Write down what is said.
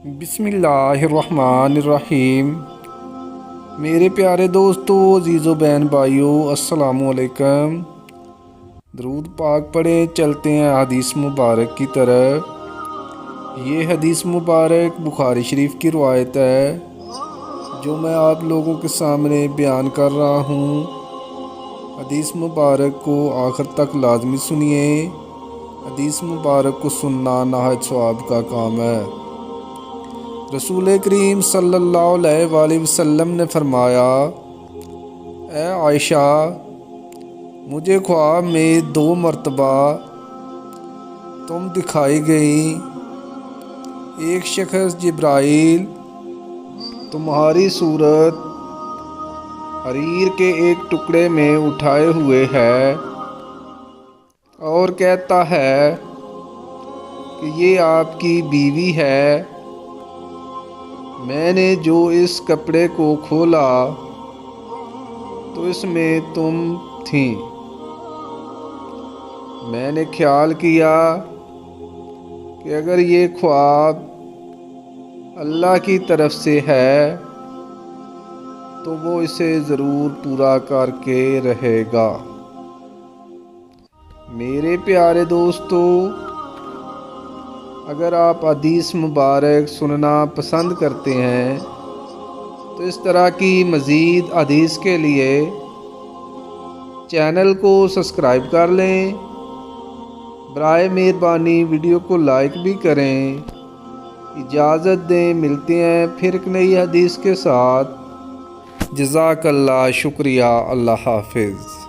بسم اللہ الرحمن الرحیم۔ میرے پیارے دوستو، عزیز و بہن بھائیو، السلام علیکم۔ درود پاک پڑھیں، چلتے ہیں حدیث مبارک کی طرف۔ یہ حدیث مبارک بخاری شریف کی روایت ہے جو میں آپ لوگوں کے سامنے بیان کر رہا ہوں۔ حدیث مبارک کو آخر تک لازمی سنیے۔ حدیث مبارک کو سننا نہایت ثواب کا کام ہے۔ رسول کریم صلی اللہ علیہ وآلہ وسلم نے فرمایا، اے عائشہ، مجھے خواب میں 2 مرتبہ تم دکھائی گئیں۔ ایک شخص جبرائیل تمہاری صورت حریر کے ایک ٹکڑے میں اٹھائے ہوئے ہے اور کہتا ہے کہ یہ آپ کی بیوی ہے۔ میں نے جو اس کپڑے کو کھولا تو اس میں تم تھیں۔ میں نے خیال کیا کہ اگر یہ خواب اللہ کی طرف سے ہے تو وہ اسے ضرور پورا کر کے رہے گا۔ میرے پیارے دوستو، اگر آپ حدیث مبارک سننا پسند کرتے ہیں تو اس طرح کی مزید حدیث کے لیے چینل کو سبسکرائب کر لیں۔ برائے مہربانی ویڈیو کو لائک بھی کریں۔ اجازت دیں، ملتے ہیں پھر ایک نئی حدیث کے ساتھ۔ جزاک اللہ، شکریہ، اللہ حافظ۔